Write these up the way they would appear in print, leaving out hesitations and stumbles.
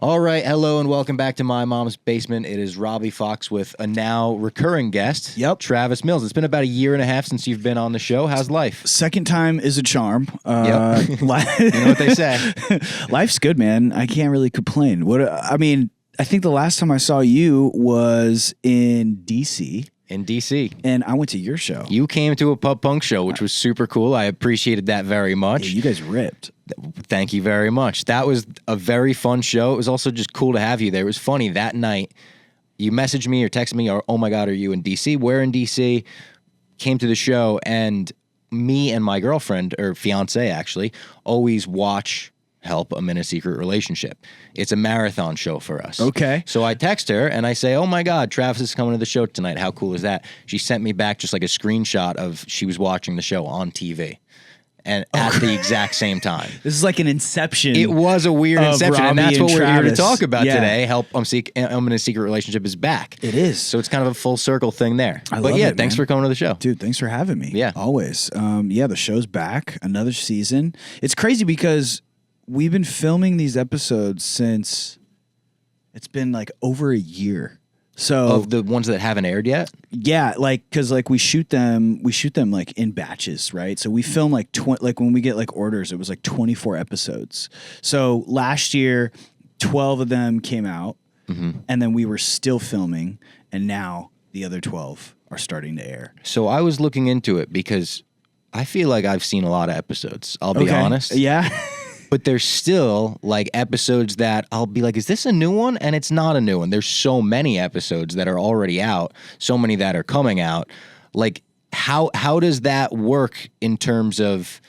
All right, hello and welcome back to My Mom's Basement. It is Robbie Fox with a now recurring guest, Travis Mills. It's been about a year and a half since you've been on the show. How's life? Second time is a charm. You know what they say. Life's good, man. I can't really complain. I think the last time I saw you was in DC. In DC. And I went to your show. You came to a pub punk show, which was super cool. I appreciated that very much. Yeah, you guys ripped. Thank you very much. That was a very fun show. It was also just cool to have you there. It was funny that night. You messaged me or texted me, or, oh my God, are you in DC? We're in DC. Came to the show, and me and my girlfriend, or fiance actually, always watch Help, I'm in a Secret Relationship. It's a marathon show for us. Okay. So I text her and I say, oh my God, Travis is coming to the show tonight. How cool is that? She sent me back just like a screenshot of she was watching the show on TV. And at the exact same time. This is like an inception. It was a weird inception, Robbie and that's what we're here to Travis. talk about Yeah. today. Help, I'm in a Secret Relationship is back. It is. So it's kind of a full circle thing there. I but love yeah, it, thanks man. for coming to the show. Dude, thanks for having me. Yeah. Always. The show's back. Another season. It's crazy because we've been filming these episodes since it's been like over a year. So Of the ones that haven't aired yet? yeah, because we shoot them like in batches, right? So we film like when we get like orders, it was like 24 episodes. So last year, 12 of them came out, and then we were still filming, and now the other 12 are starting to air. So I was looking into it because I feel like I've seen a lot of episodes. I'll be honest. Yeah. But there's still like episodes that I'll be like, is this a new one? And it's not a new one. There's so many episodes that are already out, so many that are coming out. Like, how does that work in terms of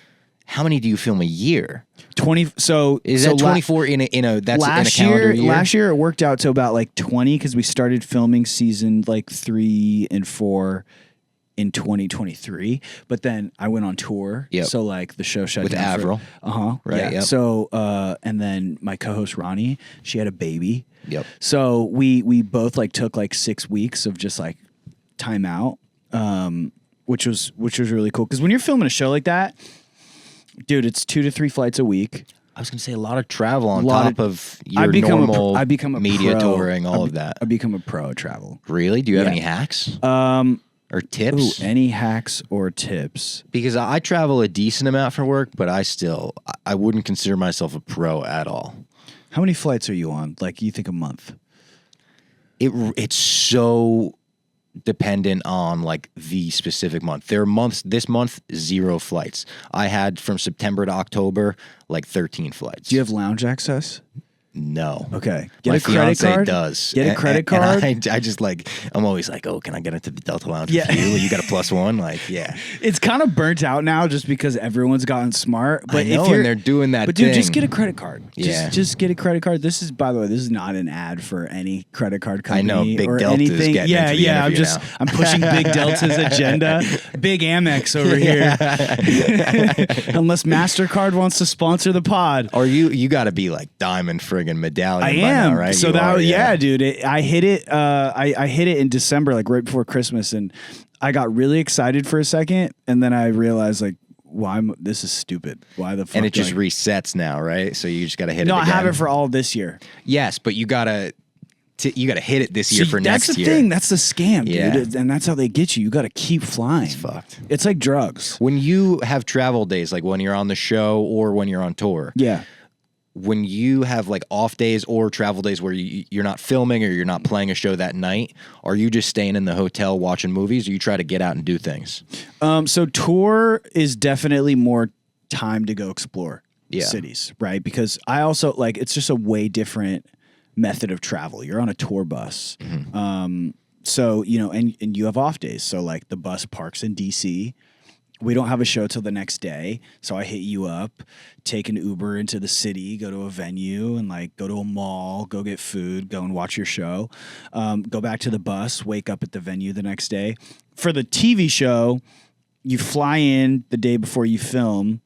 how many do you film a year? 20. So Is that 24 in a that's in a calendar year? Last year it worked out to about like 20 because we started filming season like 3 and 4 in 2023, but then I went on tour. Yep. So like the show shut With down. Avril. Right. Yeah. Yep. So and then my co-host Ronnie, she had a baby. Yep. So we both like took like 6 weeks of just like time out, which was really cool because when you're filming a show like that, dude, it's 2 to 3 flights a week. I was going to say a lot of travel on top of your I become normal media pro. touring, all of that. I become a pro at travel. Really? Do you have Yeah. any hacks? Or Ooh, tips? any hacks or tips? Because I travel a decent amount for work, but I wouldn't consider myself a pro at all. How many flights are you on? Like, you think a month? It's so dependent on like the specific month. There are months, this month, 0 flights. I had from September to October, like 13 flights. Do you have lounge access? No. Okay. My a credit fiance card. does. Get a credit card. And I just like, I'm always like, oh, can I get into the Delta Lounge Yeah. with you? You got a +1? Like, yeah. It's kind of burnt out now just because everyone's gotten smart. But I know, if you're, and they're doing that But dude, thing. just get a credit card. Yeah. Just get a credit card. This is, by the way, this is not an ad for any credit card company. I know, Big or Delta's anything. getting into the interview now. I'm pushing Big Delta's agenda. Big Amex over here. Unless MasterCard wants to sponsor the pod. Or you got to be like diamond friggin' medallion. I by am. now, right? So You that, are, yeah, dude. I hit it. I hit it in December, like right before Christmas, and I got really excited for a second, and then I realized like, this is stupid. Why the fuck? And it just resets now, right? So you just got to hit it. No, I again. have it for all this year. Yes, but you gotta hit it this year for next year. That's the thing. That's the scam, Yeah. dude. And that's how they get you. You got to keep flying. It's fucked. It's like drugs. When you have travel days, like when you're on the show or when you're on tour, Yeah. when you have like off days or travel days where you're not filming or you're not playing a show that night, are you just staying in the hotel watching movies, or you try to get out and do things? So tour is definitely more time to go explore Yeah. cities, right? Because I also like, it's just a way different method of travel. You're on a tour bus. So, and you have off days. So like the bus parks in DC. We don't have a show till the next day. So I hit you up, take an Uber into the city, go to a venue and like go to a mall, go get food, go and watch your show. Go back to the bus, wake up at the venue the next day. For the TV show, you fly in the day before you film.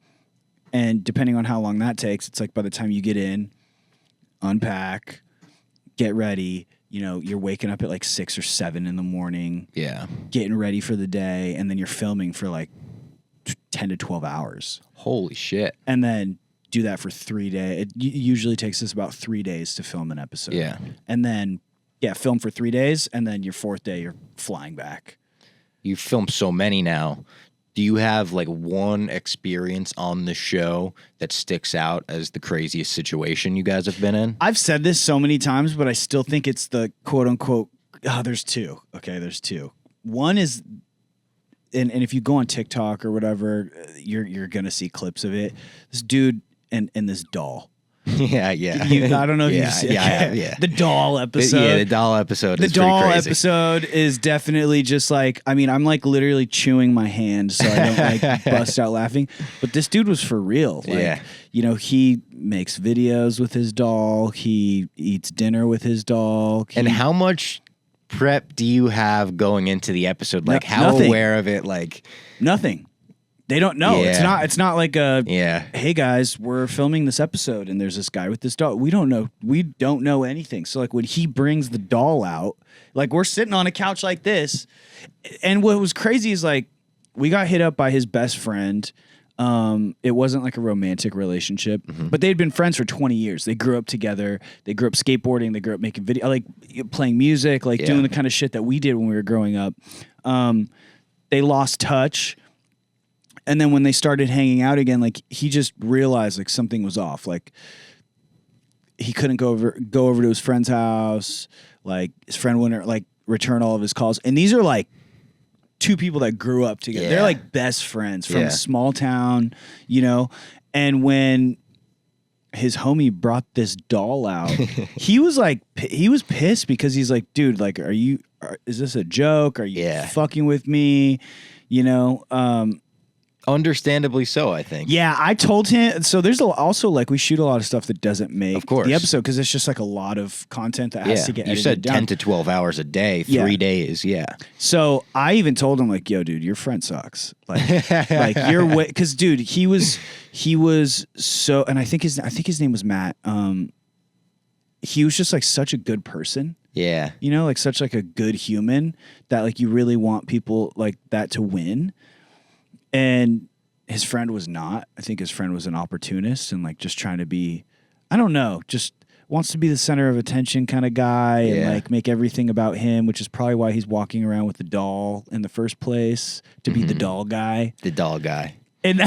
And depending on how long that takes, it's like by the time you get in, unpack, get ready, you're waking up at like 6 or 7 in the morning. Yeah. Getting ready for the day. And then you're filming for like 10 to 12 hours. Holy shit. And then do that for 3 days. It usually takes us about 3 days to film an episode. Yeah. And then, film for 3 days, and then your 4th day, you're flying back. You've filmed so many now. Do you have like one experience on the show that sticks out as the craziest situation you guys have been in? I've said this so many times, but I still think it's the quote unquote, there's two. Okay, there's two. One is, and if you go on TikTok or whatever, you're going to see clips of it. This dude and this doll. Yeah. I don't know if you've seen the doll episode. The doll episode is The doll pretty crazy. episode is definitely just like, I mean, I'm like literally chewing my hand so I don't like bust out laughing. But this dude was for real. Like, he makes videos with his doll. He eats dinner with his doll. And how much prep do you have going into the episode? Like, how nothing. aware of it? Like, nothing. They don't know. Yeah. It's not like a yeah. Hey guys, we're filming this episode and there's this guy with this doll. We don't know anything. So like when he brings the doll out, like we're sitting on a couch like this, and what was crazy is like we got hit up by his best friend. It wasn't like a romantic relationship, but they'd been friends for 20 years. They grew up together. They grew up skateboarding. They grew up making video, like playing music, like doing the kind of shit that we did when we were growing up. They lost touch. And then when they started hanging out again, like he just realized like something was off. Like he couldn't go over to his friend's house. Like his friend wouldn't like return all of his calls. And these are like two people that grew up together. Yeah. They're like best friends from a small town, And when his homie brought this doll out, he was pissed because he's like, dude, like, is this a joke? Are you fucking with me? Understandably so, I think. Yeah, I told him. So there's also like we shoot a lot of stuff that doesn't make of course. The episode because it's just like a lot of content that has to get edited You said down. 10 to 12 hours a day, 3 days. Yeah. So I even told him like, yo, dude, your friend sucks. Like you're way because dude, he was so, and I think his name was Matt. He was just like such a good person. Yeah. Like such like a good human that like you really want people like that to win. And his friend was not. I think his friend was an opportunist and like just trying to be, I don't know, just wants to be the center of attention kind of guy and like make everything about him, which is probably why he's walking around with the doll in the first place, to be the doll guy. The doll guy. And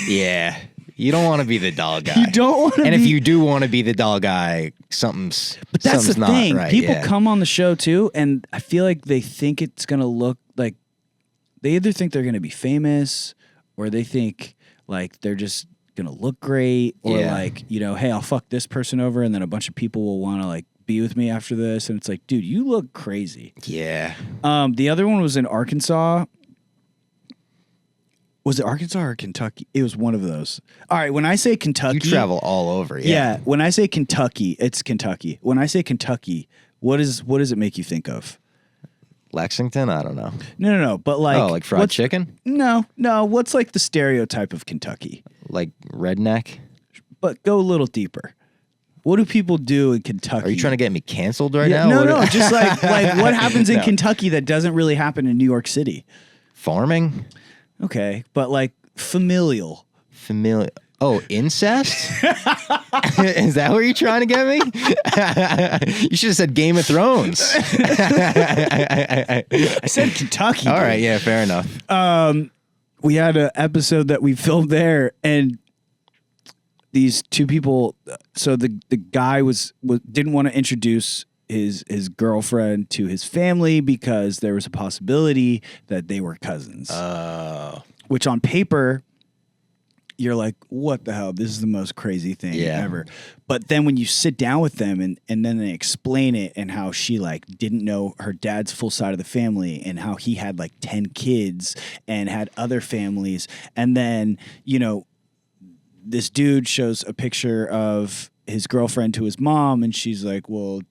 yeah. You don't want to be the doll guy. You don't want to And if you do want to be the doll guy, something's But that's the not thing. right. People come on the show too, and I feel like they think it's going to look like they either think they're going to be famous or they think like they're just going to look great or like, hey, I'll fuck this person over and then a bunch of people will want to like be with me after this. And it's like, dude, you look crazy. Yeah. The other one was in Arkansas. Was it Arkansas or Kentucky? It was one of those. All right, when I say Kentucky... You travel all over, Yeah, when I say Kentucky, it's Kentucky. When I say Kentucky, what does it make you think of? Lexington? I don't know. No. But like... Oh, like fried chicken? No. What's like the stereotype of Kentucky? Like redneck? But go a little deeper. What do people do in Kentucky? Are you trying to get me canceled right now? No. Just like what happens in Kentucky that doesn't really happen in New York City? Farming? Okay, but like familial. Oh, incest? Is that where you're trying to get me? You should have said Game of Thrones. I said Kentucky. All right, yeah, fair enough. We had an episode that we filmed there, and these two people. So the guy didn't want to introduce his girlfriend to his family because there was a possibility that they were cousins. Oh. Which on paper, you're like, what the hell? This is the most crazy thing ever. But then when you sit down with them and then they explain it and how she like didn't know her dad's full side of the family and how he had like 10 kids and had other families. And then, this dude shows a picture of his girlfriend to his mom and she's like, well,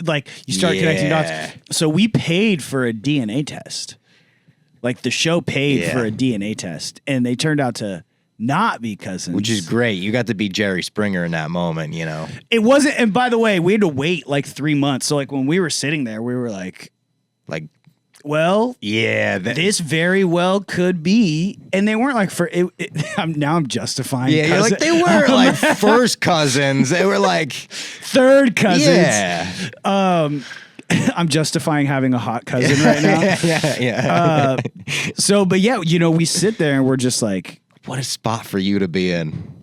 like you start connecting dots. So we paid for a DNA test. Like the show paid for a DNA test, and they turned out to not be cousins. Which is great. You got to be Jerry Springer in that moment, It wasn't, and by the way, we had to wait like 3 months. So like when we were sitting there, we were like, Well, Yeah, this very well could be, and they weren't like now I'm justifying. yeah, you're like they were like first cousins. They were like third cousins. Yeah, I'm justifying having a hot cousin right now. yeah. But yeah, we sit there and we're just like, What a spot for you to be in.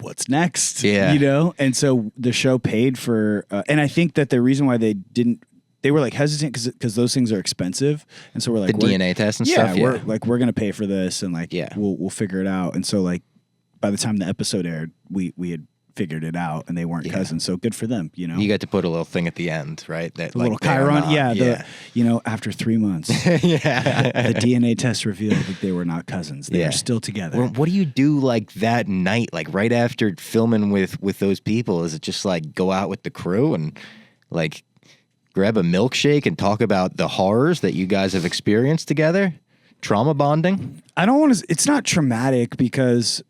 what's next? Yeah. And so the show paid for, and I think that the reason why they were like hesitant because those things are expensive, and so we're like The DNA test and stuff. Yeah, we're gonna pay for this, and like Yeah. we'll figure it out. And so like by the time the episode aired, we had figured it out, and they weren't cousins. So good for them, You got to put a little thing at the end, right? That the little Chiron, after 3 months, the DNA test revealed that they were not cousins. They were still together. Well, what do you do like that night, like right after filming with those people? Is it just like go out with the crew and like grab a milkshake and talk about the horrors that you guys have experienced together? Trauma bonding? I don't want to. It's not traumatic because,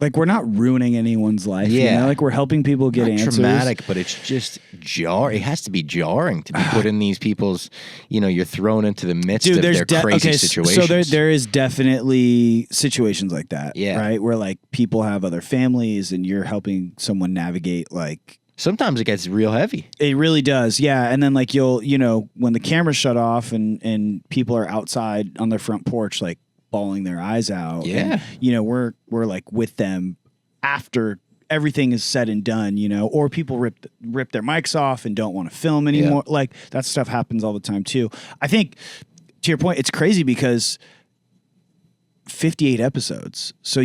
like, we're not ruining anyone's life. Yeah. Like we're helping people get answers. Traumatic, but it's just jarring. It has to be jarring to be put in these people's. You're thrown into the midst of their crazy situations. So there is definitely situations like that. Yeah. Right. Where like people have other families, and you're helping someone navigate like. Sometimes it gets real heavy. It really does, yeah. And then like you'll, when the cameras shut off and people are outside on their front porch, like bawling their eyes out. Yeah. And, we're like with them after everything is said and done, or people rip their mics off and don't want to film anymore. Yeah. Like that stuff happens all the time too. I think to your point, it's crazy because 58 episodes. So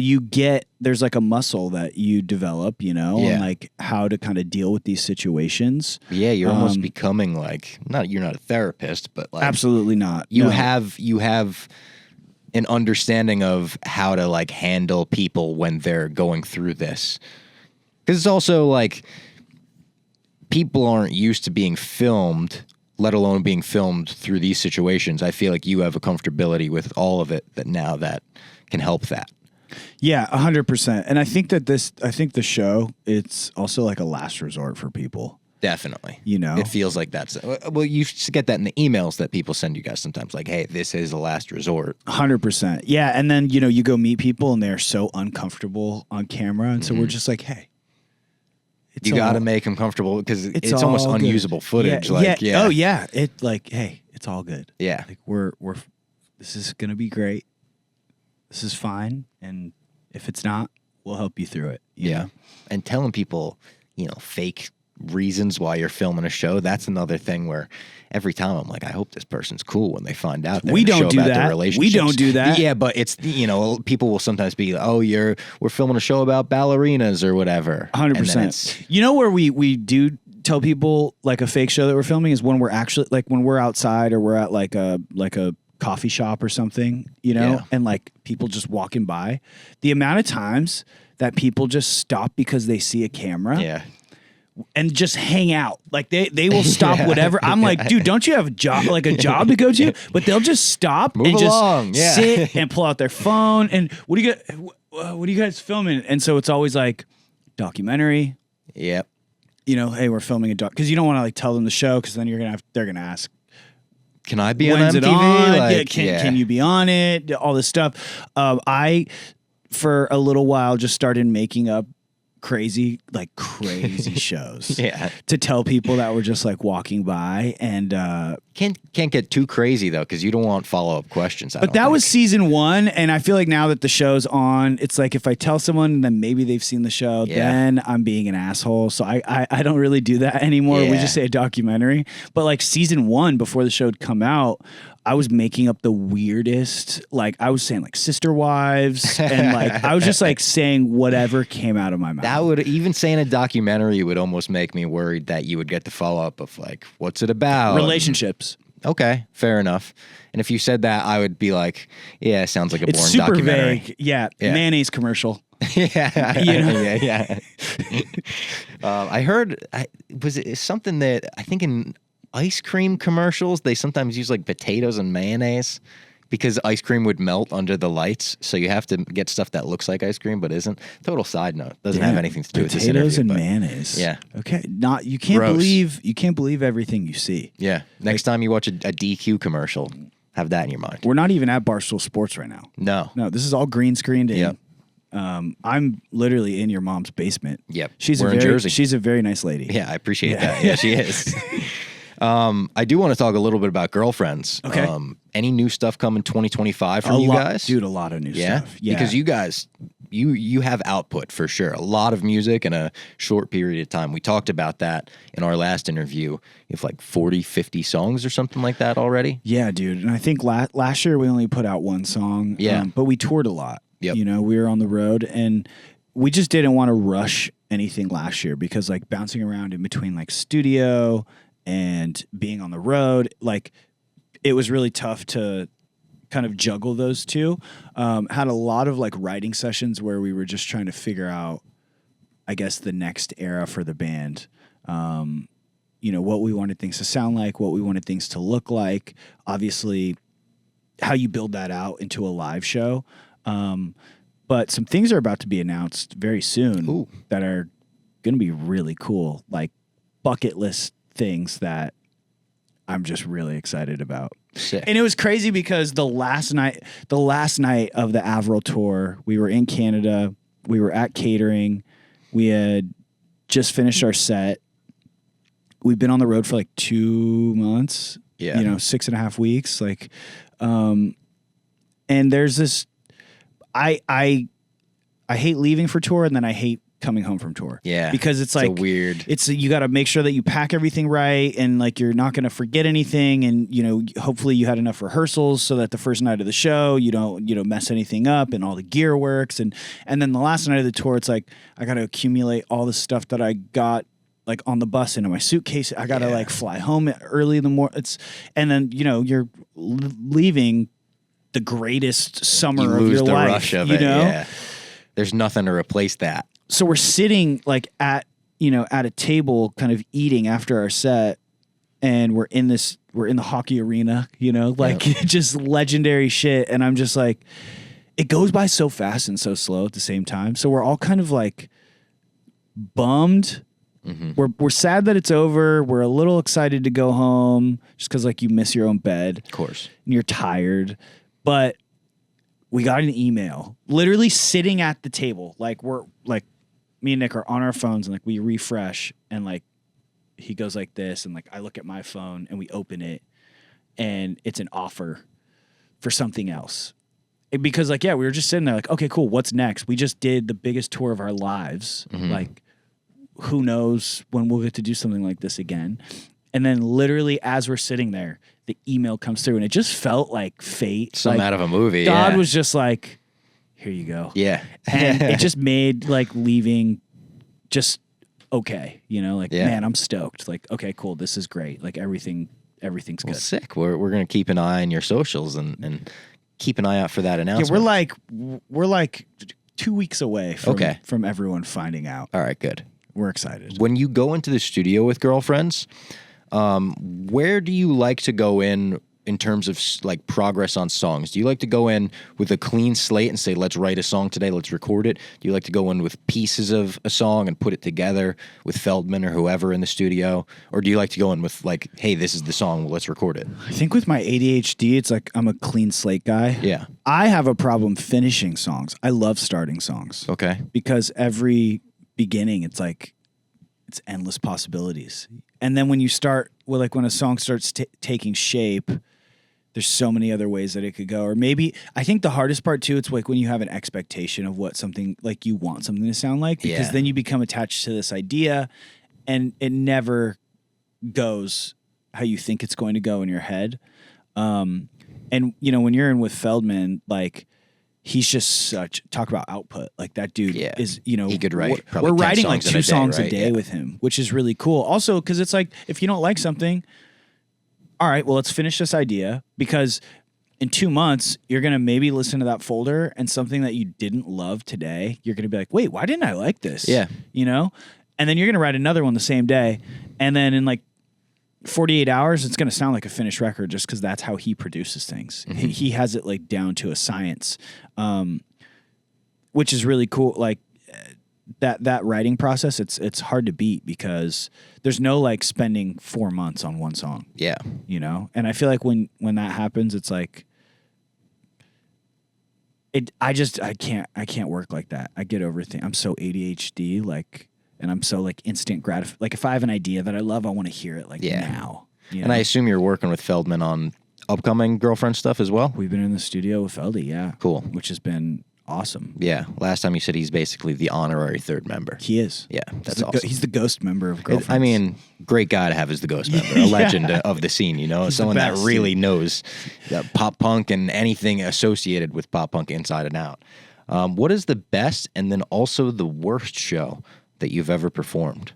there's like a muscle that you develop, and like how to kind of deal with these situations. Yeah, you're almost becoming like you're not a therapist, but like absolutely not. You have an understanding of how to like handle people when they're going through this. Cuz it's also like people aren't used to being filmed, let alone being filmed through these situations. I feel like you have a comfortability with all of it that can help that. Yeah, 100%. And I think the show, it's also like a last resort for people. Definitely. It feels like that's, well, you get that in the emails that people send you guys sometimes, like, hey, this is a last resort. 100%. Yeah. And then, you go meet people and they're so uncomfortable on camera. And so we're just like, hey. You got to make them comfortable because it's almost unusable footage. Yeah. Oh, yeah. It like, hey, it's all good. Yeah. Like we're this is going to be great. This is fine. And if it's not, we'll help you through it. You know? And telling people, fake reasons why you're filming a show, that's another thing where every time I'm like, I hope this person's cool when they find out. We don't do that. We don't do that. Yeah, but it's, people will sometimes be, oh, we're filming a show about ballerinas or whatever. 100%. Where we do tell people like a fake show that we're filming is when we're actually like when we're outside or we're at like a coffee shop or something, and like people just walking by. The amount of times that people just stop because they see a camera and just hang out. Like they will stop whatever. I'm like, dude, don't you have a job to go to? But they'll just stop and along. just sit and pull out their phone. And what are you guys filming? And so it's always like documentary. Yep. Hey, we're filming a doc, because you don't want to like tell them the show, because then they're gonna ask, can I be on when's MTV? it on? Like, can you be on it? All this stuff. I, for a little while, just started making up crazy shows to tell people that were just like walking by, and can't get too crazy though, because you don't want follow-up questions. But that was season 1, and I feel like now that the show's on, it's like if I tell someone, then maybe they've seen the show, then I'm being an asshole. So I don't really do that anymore. We just say a documentary. But like season 1, before the show had come out, I was making up the weirdest, like I was saying like sister wives, and like I was just like saying whatever came out of my mouth. That would, even saying a documentary would almost make me worried that you would get the follow-up of like, what's it about? Relationships. Okay, fair enough. And if you said that, I would be like, yeah, it sounds like a boring super documentary. Vague. Yeah, mayonnaise commercial. Yeah. I heard, was it something that I think in ice cream commercials, they sometimes use like potatoes and mayonnaise. because ice cream would melt under the lights. So you have to get stuff that looks like ice cream but isn't. Total side note. Doesn't have anything to do with this interview. Potatoes and mayonnaise. Yeah. Okay. You can't believe everything you see. Yeah. Next time you watch a DQ commercial, have that in your mind. We're not even at Barstool Sports right now. No. No, this is all green screened in. Yep. I'm literally in your mom's basement. Yep. We're in Jersey. She's a very nice lady. Yeah, I appreciate that. Yeah, she is. I do want to talk a little bit about Girlfriends. Okay. Any new stuff coming 2025 from you guys? Dude, a lot of new stuff. Yeah. Because you guys, you have output for sure. A lot of music in a short period of time. We talked about that in our last interview. You have like 40, 50 songs or something like that already? Yeah, dude. And I think last year we only put out one song. Yeah. But we toured a lot. Yep. You know, we were on the road and we just didn't want to rush anything last year because like bouncing around in between like studio and being on the road, like it was really tough to kind of juggle those two. Had a lot of like writing sessions where we were just trying to figure out, I guess, the next era for the band. You know, what we wanted things to sound like, what we wanted things to look like, obviously how you build that out into a live show. But some things are about to be announced very soon that are going to be really cool, like bucket list things that I'm just really excited about. Sick. And it was crazy because the last night of the Avril tour, we were in Canada, we were at catering, we had just finished our set. We've been on the road for like 2 months, 6.5 weeks. Like, and there's this, I hate leaving for tour and then I hate coming home from tour. Yeah. Because it's like weird. You got to make sure that you pack everything right and like you're not going to forget anything. And, you know, hopefully you had enough rehearsals so that the first night of the show, you don't, mess anything up and all the gear works. And then the last night of the tour, it's like, I got to accumulate all the stuff that I got like on the bus into my suitcase. I got to like fly home early in the morning. And then, you're leaving the greatest summer of your life. You lose the rush of it. Yeah. There's nothing to replace that. So we're sitting like at a table kind of eating after our set and we're in the hockey arena, just legendary shit. And I'm just like, it goes by so fast and so slow at the same time. So we're all kind of like bummed. Mm-hmm. We're sad that it's over. We're a little excited to go home just because like you miss your own bed. Of course. And you're tired. But we got an email literally sitting at the table. Like we're like, me and Nick are on our phones and like we refresh and like he goes like this and like I look at my phone and we open it and it's an offer for something else. Because like, we were just sitting there like, okay, cool. What's next? We just did the biggest tour of our lives. Mm-hmm. Like who knows when we'll get to do something like this again. And then literally as we're sitting there, the email comes through and it just felt like fate. Something out of a movie. God was just like, here you go. Yeah. And it just made like leaving just okay. Man, I'm stoked. Like, okay, cool. This is great. Like everything's good. Sick. We're going to keep an eye on your socials and keep an eye out for that announcement. Yeah, we're like 2 weeks away from everyone finding out. All right, good. We're excited. When you go into the studio with Girlfriends, where do you like to go in terms of like progress on songs? Do you like to go in with a clean slate and say, let's write a song today, let's record it? Do you like to go in with pieces of a song and put it together with Feldman or whoever in the studio? Or do you like to go in with like, hey, this is the song, let's record it? I think with my ADHD, it's like I'm a clean slate guy. Yeah. I have a problem finishing songs. I love starting songs. Okay. Because every beginning, it's like, it's endless possibilities. And then when you start, when a song starts taking shape, there's so many other ways that it could go. Or maybe, I think the hardest part too, it's like when you have an expectation of what something, like you want something to sound like, because then you become attached to this idea and it never goes how you think it's going to go in your head. And, when you're in with Feldman, like, he's just talk about output. Like that dude is, he could write. We're writing like 2 songs a day right? with him, which is really cool. Also, because it's like, if you don't like something, all right, well, let's finish this idea, because in 2 months, you're going to maybe listen to that folder and something that you didn't love today, you're going to be like, wait, why didn't I like this? Yeah. And then you're going to write another one the same day. And then in like 48 hours, it's going to sound like a finished record just because that's how he produces things. He has it like down to a science, which is really cool. Like that writing process, it's hard to beat because there's no like spending 4 months on one song. Yeah. You know? And I feel like when that happens, it's like, I can't work like that. I get overthink. I'm so ADHD, like, and I'm so like instant like if I have an idea that I love, I want to hear it like now. You And know? I assume you're working with Feldman on upcoming Girlfriend stuff as well? We've been in the studio with Feldy, yeah. Cool. Which has been awesome. Yeah. Last time you said he's basically the honorary third member. He is. Yeah, that's awesome. He's the ghost member of Girlfriends. I mean, great guy to have as the ghost member, a legend of the scene, you know, He's someone the that best, really knows pop punk and anything associated with pop punk inside and out. What is the best and then also the worst show that you've ever performed?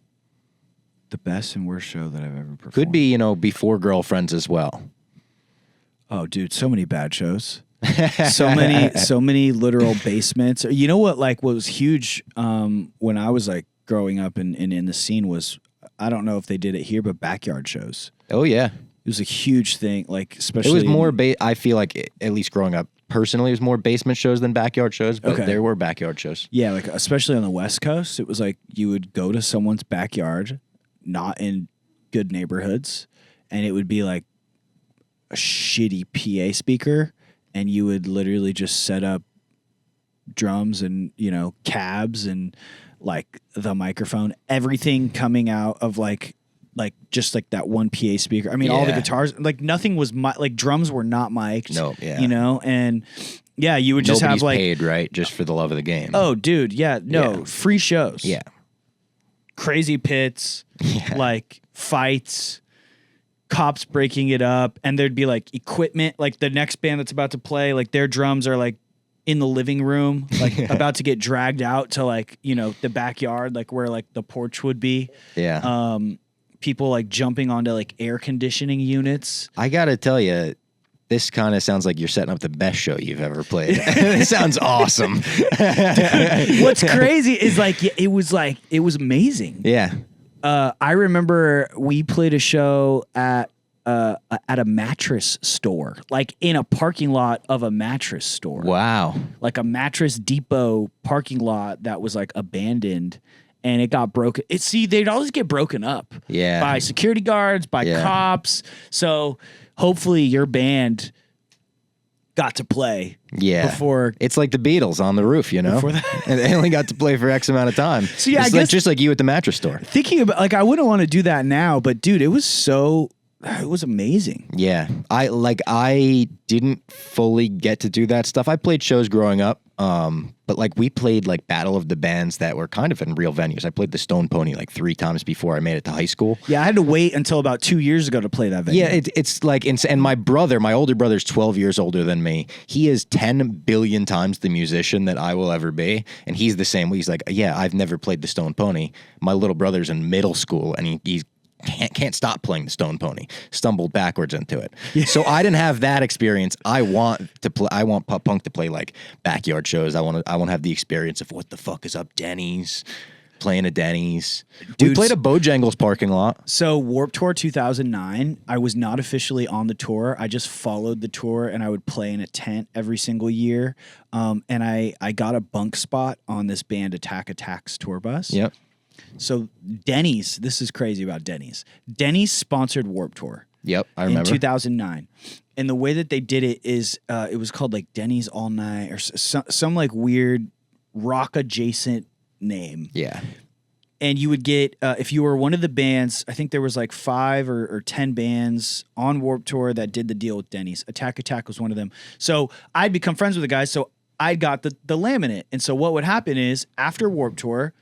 The best and worst show that I've ever performed. Could be, you know, before Girlfriends as well. Oh, dude, so many bad shows. so many literal basements. You know what? Like, what was huge when I was like growing up and in the scene was, I don't know if they did it here, but backyard shows. Oh yeah, it was a huge thing. Like, especially it was more. I feel like at least growing up personally, it was more basement shows than backyard shows. But there were backyard shows. Yeah, like especially on the West Coast, it was like you would go to someone's backyard, not in good neighborhoods, and it would be like a shitty PA speaker. And you would literally just set up drums and, you know, cabs and like the microphone, everything coming out of like just like that one PA speaker. I mean, all the guitars, like nothing was like drums were not mic'd. No, yeah. You know, and yeah, you would just Nobody's have like paid, right? Just for the love of the game. Oh, dude, yeah, no, free shows. Yeah. Crazy pits, like fights. Cops breaking it up, and there'd be like equipment, like the next band that's about to play, like their drums are like in the living room, like about to get dragged out to like, you know, the backyard, like where like the porch would be. Yeah. People like jumping onto like air conditioning units. I gotta tell you, this kind of sounds like you're setting up the best show you've ever played. It sounds awesome. What's crazy is like it was amazing. Yeah. I remember we played a show at a mattress store, like in a parking lot of a mattress store. Wow. Like a Mattress Depot parking lot that was like abandoned, and it got broken. They'd always get broken up. Yeah. By security guards, by cops. So hopefully your band got to play. Yeah. Before it's like the Beatles on the roof, you know? Before that. And they only got to play for X amount of time. So yeah, it's I guess just like you at the mattress store. Thinking about like I wouldn't want to do that now, but dude, it was amazing. Yeah. I didn't fully get to do that stuff. I played shows growing up. But like we played like Battle of the Bands that were kind of in real venues. I played the Stone Pony like 3 times before I made it to high school. Yeah, I had to wait until about 2 years ago to play that venue. Yeah, it's like, and my older brother's 12 years older than me. He is 10 billion times the musician that I will ever be. And he's the same way. He's like, yeah, I've never played the Stone Pony. My little brother's in middle school and he's can't stop playing the Stone Pony. Stumbled backwards into it. Yeah. So I didn't have that experience. I want pop punk to play like backyard shows. I want to have the experience of what the fuck is up Denny's, playing a Denny's. Dude, we played a Bojangles parking lot. So Warped Tour 2009, I was not officially on the tour. I just followed the tour and I would play in a tent every single year. And I got a bunk spot on this band Attack Attack's tour bus. Yep. So Denny's, this is crazy about Denny's. Denny's sponsored Warped Tour. Yep, I remember. In 2009. And the way that they did it is it was called like Denny's All Night or some like weird rock adjacent name. Yeah. And you would get, if you were one of the bands, I think there was like 5 or 10 bands on Warped Tour that did the deal with Denny's. Attack Attack was one of them. So I'd become friends with the guys, so I got the laminate. And so what would happen is after Warped Tour,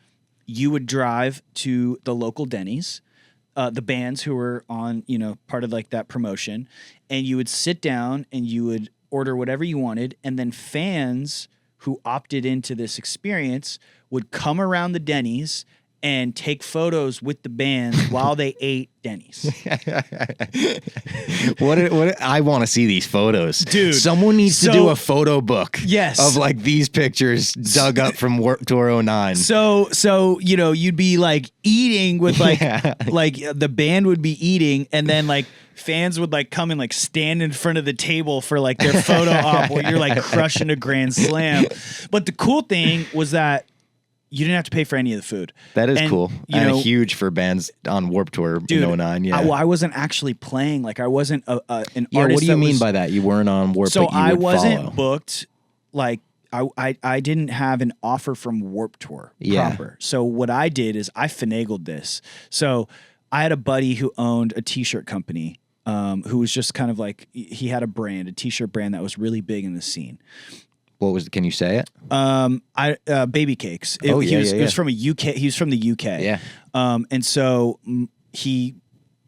you would drive to the local Denny's, the bands who were on, you know, part of like that promotion, and you would sit down and you would order whatever you wanted, and then fans who opted into this experience would come around the Denny's and take photos with the bands while they ate Denny's. I want to see these photos. Dude. Someone needs to do a photo book. Yes. Of like these pictures dug up from Warped Tour 09. So, you know, you'd be like eating with like, like the band would be eating, and then like fans would like come and like stand in front of the table for like their photo op while you're like crushing a grand slam. But the cool thing was that you didn't have to pay for any of the food. That is cool. You know, huge for bands on Warped Tour dude, in 09. Yeah. I wasn't actually playing. Like I wasn't an artist. What do you mean by that? You weren't on Warped, so but you I would wasn't follow. booked. Like I didn't have an offer from Warped Tour proper. So what I did is I finagled this. So I had a buddy who owned a t-shirt company, who was just kind of like, he had a t-shirt brand that was really big in the scene. What was? Can you say it? Baby Cakes. It was from a UK. He was from the UK. Yeah. And so he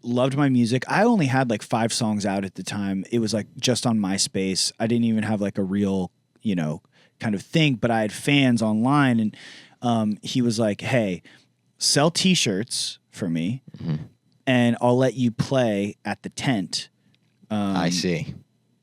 loved my music. I only had like 5 songs out at the time. It was like just on MySpace. I didn't even have like a real, you know, kind of thing, but I had fans online, and he was like, "Hey, sell T-shirts for me, and I'll let you play at the tent." I see.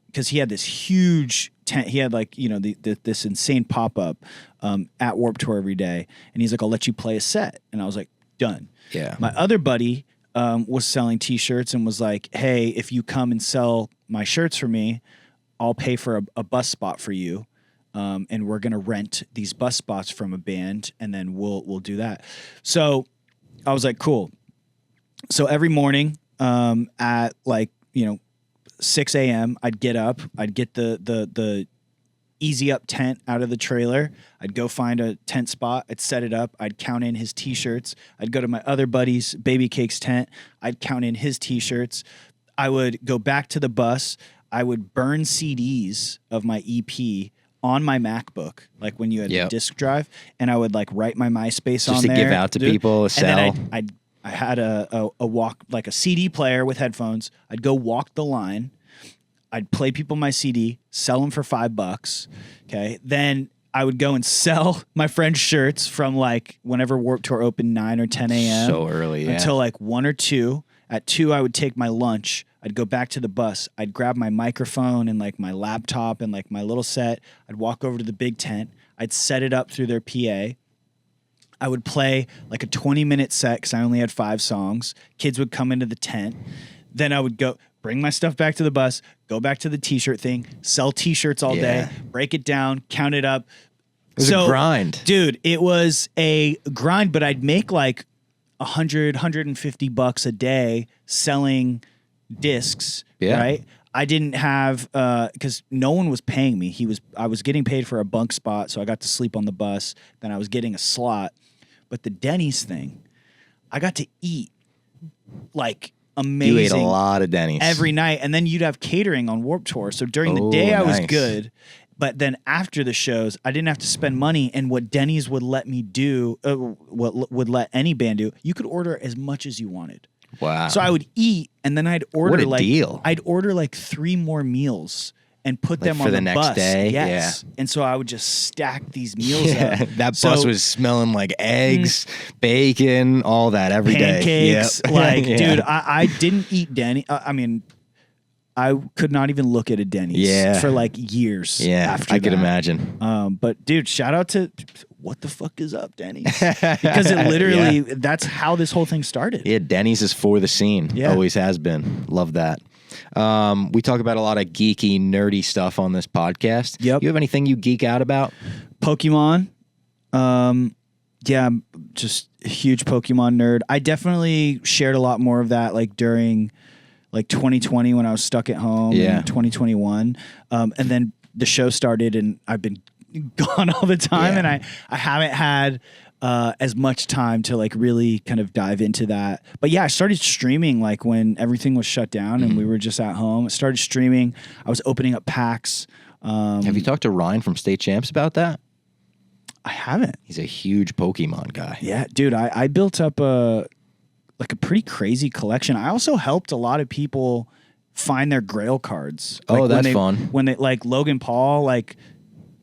Because he had this huge tent. He had like, you know, this insane pop-up at Warped Tour every day. And he's like, I'll let you play a set. And I was like, done. Yeah. My other buddy was selling T-shirts and was like, hey, if you come and sell my shirts for me, I'll pay for a bus spot for you. And we're going to rent these bus spots from a band, and then we'll do that. So I was like, cool. So every morning at like, you know, 6 a.m. I'd get up, I'd get the easy up tent out of the trailer. I'd go find a tent spot. I'd set it up. I'd count in his T-shirts. I'd go to my other buddy's Baby Cakes tent. I'd count in his T-shirts. I would go back to the bus. I would burn CDs of my EP on my MacBook, like when you had the disk drive, and I would like write my MySpace on there. Just to give out to people, sell. And then I had a walk, like a CD player with headphones. I'd go walk the line. I'd play people my CD, sell them for $5. Okay. Then I would go and sell my friend's shirts from like whenever Warped Tour opened, 9 or 10 a.m. So early, yeah. Until like 1 or 2. At 2, I would take my lunch. I'd go back to the bus. I'd grab my microphone and like my laptop and like my little set. I'd walk over to the big tent. I'd set it up through their PA. I would play like a 20-minute set because I only had 5 songs. Kids would come into the tent. Then I would go bring my stuff back to the bus, go back to the T-shirt thing, sell T-shirts all day, break it down, count it up. It was a grind. Dude, it was a grind, but I'd make like $150 a day selling discs, right? I didn't have because no one was paying me. I was getting paid for a bunk spot, so I got to sleep on the bus. Then I was getting a slot. But the Denny's thing, I got to eat like amazing. You ate a lot of Denny's every night, and then you'd have catering on Warped Tour. So during the day, I was good. But then after the shows, I didn't have to spend money. And what Denny's would let me do, what would let any band do, you could order as much as you wanted. Wow. So I would eat, and then I'd order what a deal. I'd order like 3 more meals and put them for on the the next bus. day? Yes. And so I would just stack these meals up. That bus was smelling like eggs, bacon, all that every day. Pancakes. Yep. Like, dude, I didn't eat Denny. I mean, I could not even look at a Denny's for like years. Yeah, after I could that. imagine. But dude, shout out to what the fuck is up, Denny's? Because it literally, that's how this whole thing started. Yeah, Denny's is for the scene. Yeah. Always has been. Love that. We talk about a lot of geeky, nerdy stuff on this podcast. Yep. You have anything you geek out about? Pokemon. Yeah, I'm just a huge Pokemon nerd. I definitely shared a lot more of that like during like 2020 when I was stuck at home. And 2021. And then the show started and I've been gone all the time and I haven't had as much time to like really kind of dive into that. But yeah, I started streaming like when everything was shut down and we were just at home. I started streaming. I was opening up packs. Have you talked to Ryan from State Champs about that? I haven't. He's a huge Pokemon guy. Yeah, dude, I built up a pretty crazy collection. I also helped a lot of people find their Grail cards. Oh, like that's fun. fun. When they like Logan Paul, like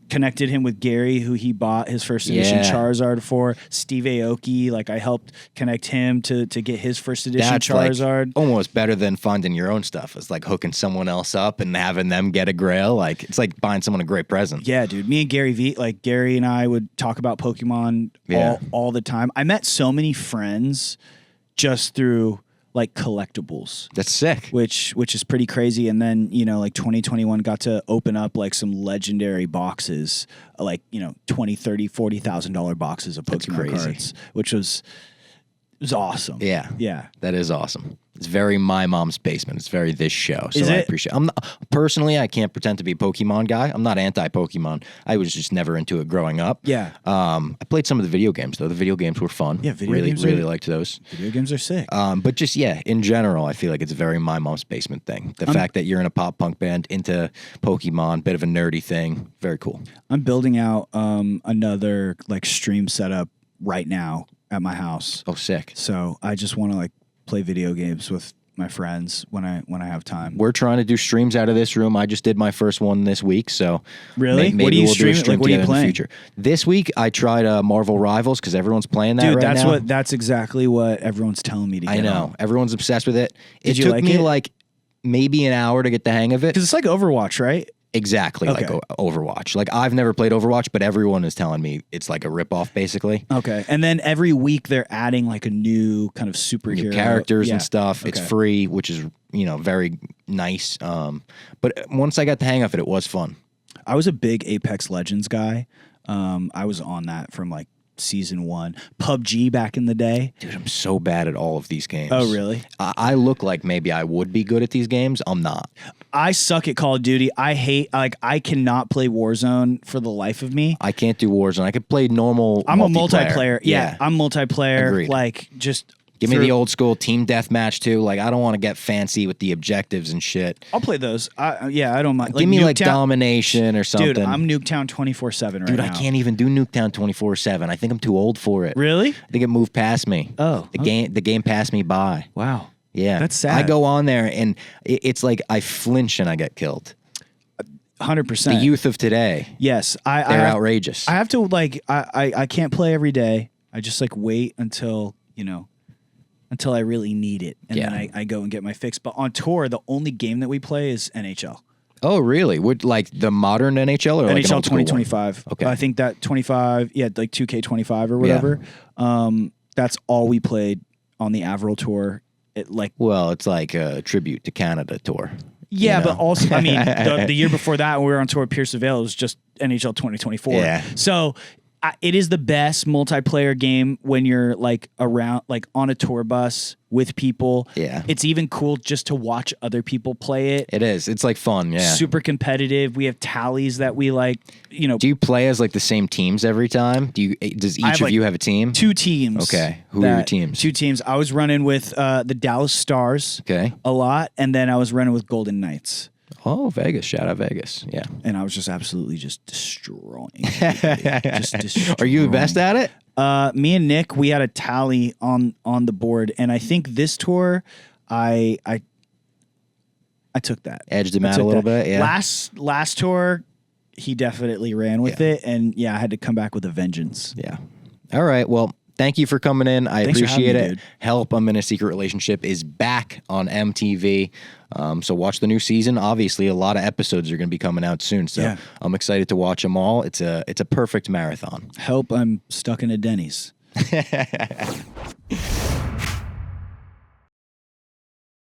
connected him with Gary, who he bought his first edition Yeah. Charizard for. Steve Aoki, like I helped connect him to get his first edition That's Charizard. like almost better than finding your own stuff. It's like hooking someone else up and having them get a grail. Like it's like buying someone a great present. Yeah, dude. Me and Gary and I would talk about Pokemon Yeah. all the time. I met so many friends just through like collectibles. That's sick. Which is pretty crazy. And then, you know, like 2021 got to open up like some legendary boxes, like, you know, $20, $30, $40,000 boxes of Pokemon crazy. cards, which was awesome. Yeah. Yeah. That is awesome. It's very my mom's basement. It's very this show. So Is I it? appreciate I'm not, personally, I can't pretend to be a Pokemon guy. I'm not anti-Pokemon. I was just never into it growing up. Yeah. I played some of the video games though. The video games were fun. Yeah, video really, games really are- liked those. Video games are sick. But just in general, I feel like it's a very my mom's basement thing. The fact that you're in a pop punk band into Pokemon, bit of a nerdy thing, very cool. I'm building out another like stream setup right now at my house. Oh, sick. So I just want to like play video games with my friends when I have time. We're trying to do streams out of this room. I just did my first one this week, so Really? maybe What do you we'll do a stream? stream Like, what are you together in the playing? future. This week I tried Marvel Rivals because everyone's playing that Dude, right now. that's exactly what everyone's telling me to get I know. on. Everyone's obsessed with it. It Did you took like me it? like maybe an hour to get the hang of it. Because it's like Overwatch, right? Exactly like Okay. Overwatch. Like I've never played Overwatch, but everyone is telling me it's like a ripoff basically. Okay. And then every week they're adding like a new kind of superhero. New characters Yeah. and stuff. It's Okay. free, which is, very nice. But once I got the hang of it, it was fun. I was a big Apex Legends guy. I was on that from like season 1. PUBG back in the day. Dude, I'm so bad at all of these games. Oh, really? I look like maybe I would be good at these games. I'm not. I suck at Call of Duty. I cannot play Warzone for the life of me. I can't do Warzone. I could play normal. I'm a multiplayer. Yeah, I'm multiplayer. Agreed. Like just Give me through- the old school team deathmatch too. Like I don't want to get fancy with the objectives and shit. I'll play those. I don't mind. Give me like Nuketown- domination or something. Dude, I'm Nuketown 24/7 right Dude, now. I can't even do Nuketown 24/7. I think I'm too old for it. Really? I think it moved past me. Oh, the game passed me by. Wow. Yeah, That's sad. I go on there and it's like I flinch and I get killed. 100%. The youth of today, Yes, they're outrageous. I have to like I can't play every day. I just like wait until I really need it, and Yeah. then I go and get my fix. But on tour, the only game that we play is NHL. Oh, really? Would like the modern NHL or like an NHL old school one? 2025. Okay. I think that 25, like 2K25 or whatever. That's all we played on the Avril tour. It like Well, it's like a tribute to Canada tour. yeah, you know? but also I mean the year before that when we were on tour with Pierce Vale, it was just NHL 2024. Yeah. So it is the best multiplayer game when you're like around like on a tour bus with people. Yeah. It's even cool just to watch other people play it. It is. It's like fun. Yeah. Super competitive. We have tallies that we like, Do you play as like the same teams every time? Does each have, of like, you have a team? 2 teams. Okay. Who are your teams? 2 teams. I was running with the Dallas Stars Okay. a lot, and then I was running with Golden Knights. Oh, Vegas. Shout out Vegas. Yeah. And I was just absolutely just destroying. Just Are you the best at it? Me and Nick, we had a tally on the board, and I think this tour, I took that. Edged him I out took a little that. bit. Yeah. Last tour, he definitely ran with it, and yeah, I had to come back with a vengeance. Yeah. All right. Well, thank you for coming in. I Thanks for appreciate having it. me, dude. Help I'm in a Secret Relationship is back on MTV. So watch the new season. Obviously, a lot of episodes are going to be coming out soon. So Yeah. I'm excited to watch them all. It's a perfect marathon. Help! I'm stuck in a Denny's.